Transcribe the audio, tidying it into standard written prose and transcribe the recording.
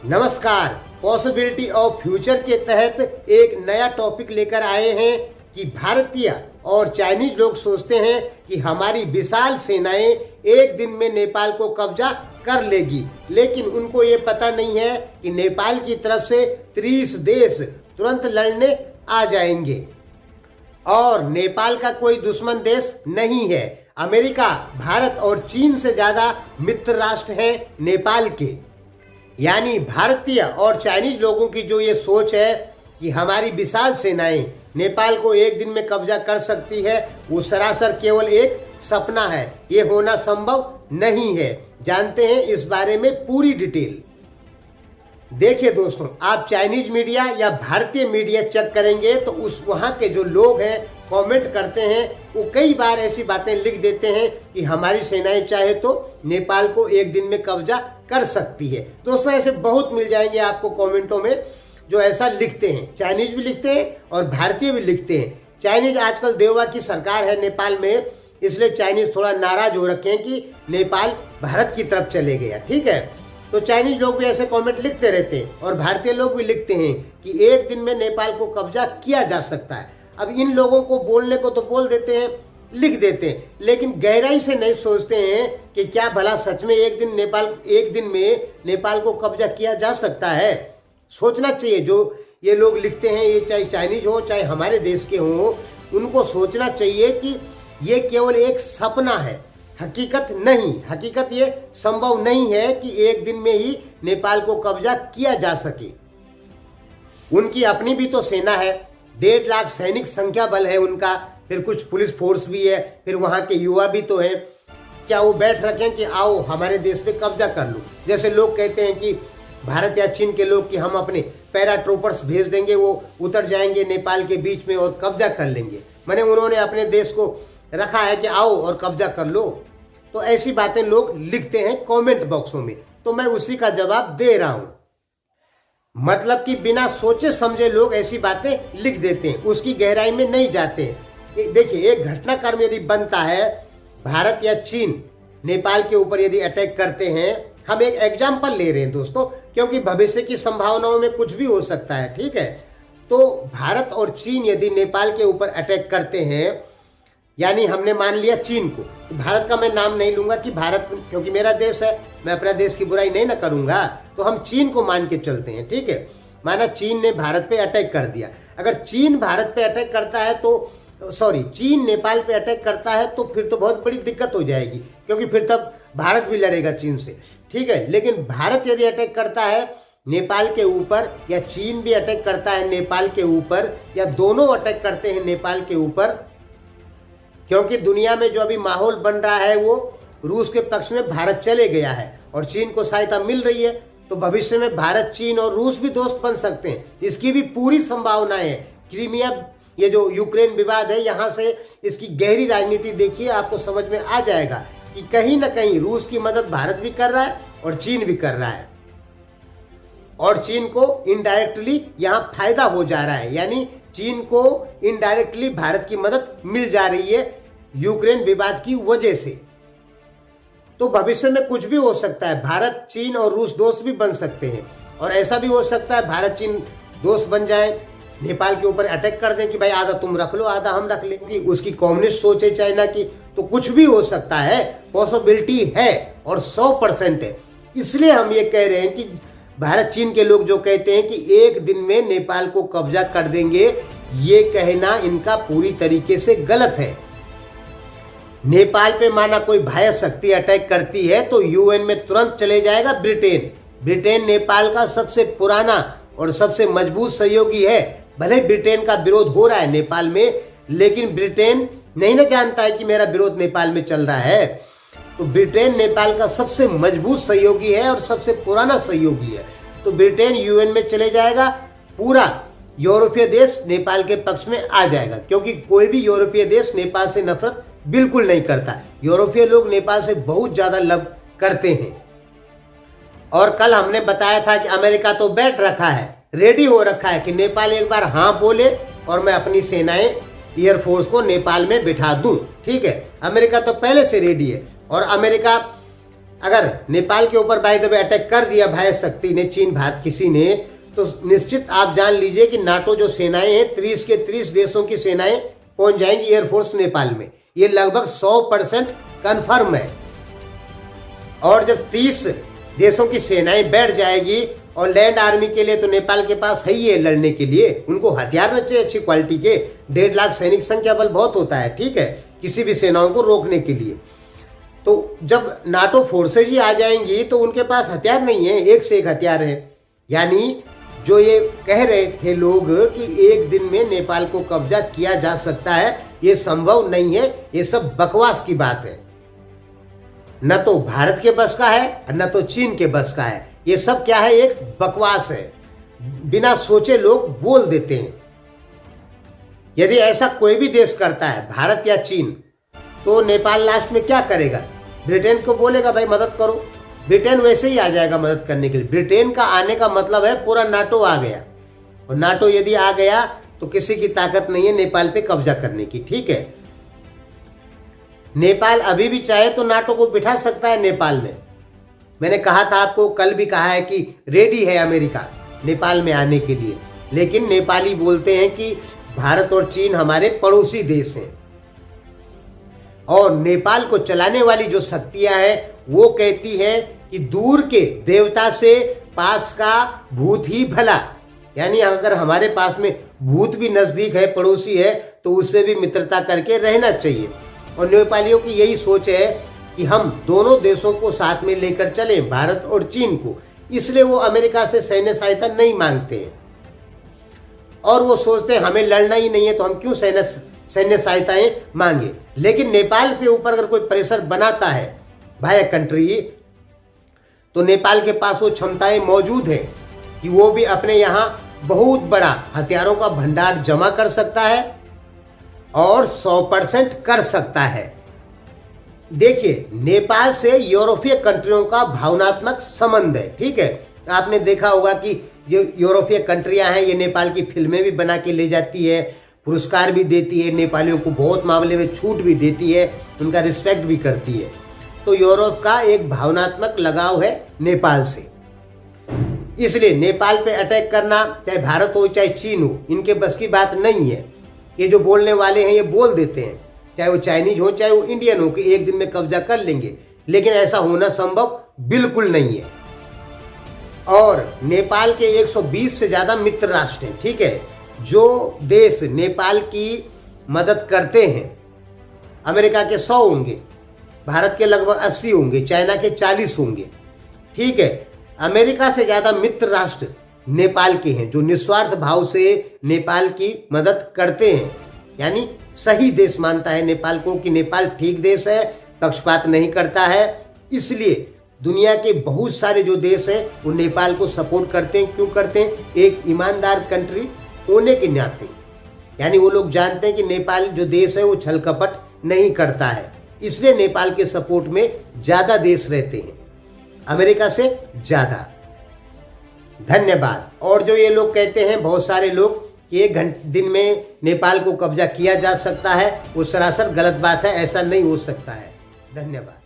नमस्कार। Possibility of future के तहत एक नया टॉपिक लेकर आए हैं कि भारतीय और चाइनीज लोग सोचते हैं कि हमारी विशाल सेनाएं एक दिन में नेपाल को कब्जा कर लेगी, लेकिन उनको ये पता नहीं है कि नेपाल की तरफ से 30 देश तुरंत लड़ने आ जाएंगे और नेपाल का कोई दुश्मन देश नहीं है। अमेरिका, भारत और चीन से ज्यादा मित्र राष्ट्र हैं नेपाल के। यानी भारतीय और चाइनीज लोगों की जो ये सोच है कि हमारी विशाल सेनाएं नेपाल को एक दिन में कब्जा कर सकती है, वो सरासर केवल एक सपना है। ये होना संभव नहीं है। जानते हैं इस बारे में पूरी डिटेल। देखिए दोस्तों, आप चाइनीज मीडिया या भारतीय मीडिया चेक करेंगे तो उस वहां के जो लोग हैं कमेंट करते हैं, वो कई बार ऐसी बातें लिख देते हैं कि हमारी सेनाएं चाहे तो नेपाल को एक दिन में कब्जा कर सकती है। दोस्तों, ऐसे बहुत मिल जाएंगे आपको कमेंटों में जो ऐसा लिखते हैं। चाइनीज भी लिखते हैं और भारतीय भी लिखते हैं। चाइनीज आजकल देववा की सरकार है नेपाल में, इसलिए चाइनीज थोड़ा नाराज हो रखे हैं कि नेपाल भारत की तरफ चले गया। ठीक है, तो चाइनीज लोग भी ऐसे कमेंट लिखते रहते हैं और भारतीय लोग भी लिखते हैं कि एक दिन में नेपाल को कब्जा किया जा सकता है। अब इन लोगों को बोलने को तो बोल देते हैं, लिख देते हैं, लेकिन गहराई से नहीं सोचते हैं कि क्या भला सच में एक दिन में नेपाल को कब्जा किया जा सकता है। सोचना चाहिए। जो ये लोग लिखते हैं, ये चाहे चाइनीज हो चाहे हमारे देश के हों, उनको सोचना चाहिए कि ये केवल एक सपना है, हकीकत नहीं। हकीकत ये संभव नहीं है कि एक दिन में ही नेपाल को कब्जा किया जा सके। उनकी अपनी भी तो सेना है, 1.5 लाख सैनिक संख्या बल है उनका, फिर कुछ पुलिस फोर्स भी है, फिर वहां के युवा भी तो हैं। क्या वो बैठ रखें कि आओ हमारे देश पे कब्जा कर लो? जैसे लोग कहते हैं कि भारत या चीन के लोग कि हम अपने पैराट्रूपर्स भेज देंगे, वो उतर जाएंगे नेपाल के बीच में और कब्जा कर लेंगे। माने उन्होंने अपने देश को रखा है कि आओ और कब्जा कर लो। तो ऐसी बातें लोग लिखते हैं कमेंट बॉक्सों में, तो मैं उसी का जवाब दे रहा हूं। मतलब कि बिना सोचे समझे लोग ऐसी बातें लिख देते हैं, उसकी गहराई में नहीं जाते। देखिए, एक घटनाक्रम यदि बनता है, भारत या चीन नेपाल के ऊपर यदि अटैक करते हैं, हम एक एग्जाम्पल ले रहे हैं दोस्तों, क्योंकि भविष्य की संभावनाओं में कुछ भी हो सकता है। ठीक है, तो भारत और चीन यदि नेपाल के ऊपर अटैक करते हैं, यानी हमने मान लिया चीन को, भारत का मैं नाम नहीं लूंगा कि भारत, क्योंकि मेरा देश है, मैं अपने देश की बुराई नहीं ना करूंगा, तो हम चीन को मान के चलते हैं। ठीक है, माना चीन ने भारत पे अटैक कर दिया। अगर चीन भारत पे अटैक करता है तो चीन नेपाल पे अटैक करता है तो फिर तो बहुत बड़ी दिक्कत हो जाएगी, क्योंकि फिर तब भारत भी लड़ेगा चीन से। ठीक है, लेकिन भारत यदि अटैक करता है नेपाल के ऊपर, या चीन भी अटैक करता है नेपाल के ऊपर, या दोनों अटैक करते हैं नेपाल के ऊपर, क्योंकि दुनिया में जो अभी माहौल बन रहा है वो रूस के पक्ष में भारत चले गया है और चीन को सहायता मिल रही है, तो भविष्य में भारत, चीन और रूस भी दोस्त बन सकते हैं। इसकी भी पूरी संभावना है। क्रीमिया, ये जो यूक्रेन विवाद है, यहां से इसकी गहरी राजनीति देखिए, आपको समझ में आ जाएगा कि कहीं ना कहीं रूस की मदद भारत भी कर रहा है और चीन भी कर रहा है, और चीन को इनडायरेक्टली यहां फायदा हो जा रहा है। यानी चीन को इनडायरेक्टली भारत की मदद मिल जा रही है यूक्रेन विवाद की वजह से। तो भविष्य में कुछ भी हो सकता है। भारत, चीन और रूस दोस्त भी बन सकते हैं, और ऐसा भी हो सकता है भारत चीन दोस्त बन जाए, नेपाल के ऊपर अटैक कर दें कि भाई आधा तुम रख लो, आधा हम रख लेंगे। उसकी कम्युनिस्ट सोच है चाइना की, तो कुछ भी हो सकता है। पॉसिबिलिटी है और 100% है। इसलिए हम ये कह रहे हैं कि भारत चीन के लोग जो कहते हैं कि एक दिन में नेपाल को कब्जा कर देंगे, ये कहना इनका पूरी तरीके से गलत है। नेपाल पे माना कोई बाह्य शक्ति अटैक करती है तो यूएन में तुरंत चले जाएगा ब्रिटेन। ब्रिटेन नेपाल का सबसे पुराना और सबसे मजबूत सहयोगी है। भले ब्रिटेन का विरोध हो रहा है नेपाल में, लेकिन ब्रिटेन नहीं ना जानता है कि मेरा विरोध नेपाल में चल रहा है। तो ब्रिटेन नेपाल का सबसे मजबूत सहयोगी है और सबसे पुराना सहयोगी है। तो ब्रिटेन यूएन में चले जाएगा, पूरा यूरोपीय देश नेपाल के पक्ष में आ जाएगा, क्योंकि कोई भी यूरोपीय देश नेपाल से नफरत बिल्कुल नहीं करता। यूरोपीय लोग नेपाल से बहुत ज्यादा लव करते हैं। और कल हमने बताया था कि अमेरिका तो बैठ रखा है, रेडी हो रखा है कि नेपाल एक बार हाँ बोले और मैं अपनी सेनाएं, एयरफोर्स को नेपाल में बिठा दूं। ठीक है, अमेरिका तो पहले से रेडी है। और अमेरिका अगर नेपाल के ऊपर बाय द वे अटैक कर दिया भाई शक्ति ने, चीन भारत किसी ने, तो निश्चित आप जान लीजिए कि नाटो जो सेनाएं हैं 30 के 30 देशों की सेनाएं पहुंच जाएंगी एयरफोर्स नेपाल में। ये लगभग 100% कन्फर्म है। और जब 30 देशों की सेनाएं बैठ जाएगी और लैंड आर्मी के लिए तो नेपाल के पास है ही है लड़ने के लिए, उनको हथियार न चाहिए अच्छी क्वालिटी के। 1.5 लाख सैनिक संख्या बल बहुत होता है, ठीक है, किसी भी सेनाओं को रोकने के लिए। तो जब नाटो फोर्सेज ही आ जाएंगी तो उनके पास हथियार नहीं है, एक से एक हथियार है। यानी जो ये कह रहे थे लोग कि एक दिन में नेपाल को कब्जा किया जा सकता है, ये संभव नहीं है, ये सब बकवास की बात है। न तो भारत के बस का है न तो चीन के बस का है। ये सब क्या है, एक बकवास है, बिना सोचे लोग बोल देते हैं। यदि ऐसा कोई भी देश करता है, भारत या चीन, तो नेपाल लास्ट में क्या करेगा? ब्रिटेन को बोलेगा भाई मदद करो, ब्रिटेन वैसे ही आ जाएगा मदद करने के लिए। ब्रिटेन का आने का मतलब है पूरा नाटो आ गया, और नाटो यदि आ गया तो किसी की ताकत नहीं है नेपाल पे कब्जा करने की, ठीक है। नेपाल अभी भी चाहे तो नाटो को बिठा सकता है नेपाल में। मैंने कहा था आपको, कल भी कहा है कि रेडी है अमेरिका नेपाल में आने के लिए, लेकिन नेपाली बोलते हैं कि भारत और चीन हमारे पड़ोसी देश हैं, और नेपाल को चलाने वाली जो शक्तियां हैं वो कहती है कि दूर के देवता से पास का भूत ही भला। यानी अगर हमारे पास में भूत भी नजदीक है, पड़ोसी है, तो उससे भी मित्रता करके रहना चाहिए। और नेपालियों की यही सोच है कि हम दोनों देशों को साथ में लेकर चलें, भारत और चीन को। इसलिए वो अमेरिका से सैन्य सहायता नहीं मांगते हैं, और वो सोचते हैं हमें लड़ना ही नहीं है तो हम क्यों सैन्य सहायताएं मांगे। लेकिन नेपाल के ऊपर अगर कोई प्रेशर बनाता है भाई कंट्री, तो नेपाल के पास वो क्षमताएं मौजूद है कि वो भी अपने यहाँ बहुत बड़ा हथियारों का भंडार जमा कर सकता है और 100% कर सकता है। देखिए, नेपाल से यूरोपीय कंट्रियों का भावनात्मक संबंध है, ठीक है। आपने देखा होगा कि जो यूरोपीय कंट्रियां हैं, ये नेपाल की फिल्में भी बना के ले जाती है, पुरस्कार भी देती है, नेपालियों को बहुत मामले में छूट भी देती है, उनका रिस्पेक्ट भी करती है। तो यूरोप का एक भावनात्मक लगाव है नेपाल से, इसलिए नेपाल पे अटैक करना, चाहे भारत हो चाहे चीन हो, इनके बस की बात नहीं है। ये जो बोलने वाले हैं ये बोल देते हैं, चाहे वो चाइनीज हो चाहे वो इंडियन हो, कि एक दिन में कब्जा कर लेंगे, लेकिन ऐसा होना संभव बिल्कुल नहीं है। और नेपाल के 120 से ज्यादा मित्र राष्ट्र हैं, ठीक है। जो देश नेपाल की मदद करते हैं, अमेरिका के 100 होंगे, भारत के लगभग 80 होंगे, चाइना के 40 होंगे, ठीक है। अमेरिका से ज्यादा मित्र राष्ट्र नेपाल के हैं, जो निस्वार्थ भाव से नेपाल की मदद करते हैं। यानी सही देश मानता है नेपाल को कि नेपाल ठीक देश है, पक्षपात नहीं करता है। इसलिए दुनिया के बहुत सारे जो देश हैं वो नेपाल को सपोर्ट करते हैं। क्यों करते हैं? एक ईमानदार कंट्री होने के नाते। यानी वो लोग जानते हैं कि नेपाल जो देश है वो छल कपट नहीं करता है, इसलिए नेपाल के सपोर्ट में ज्यादा देश रहते हैं, अमेरिका से ज्यादा। धन्यवाद। और जो ये लोग कहते हैं बहुत सारे लोग कि 1 दिन में नेपाल को कब्जा किया जा सकता है, वो सरासर गलत बात है, ऐसा नहीं हो सकता है। धन्यवाद।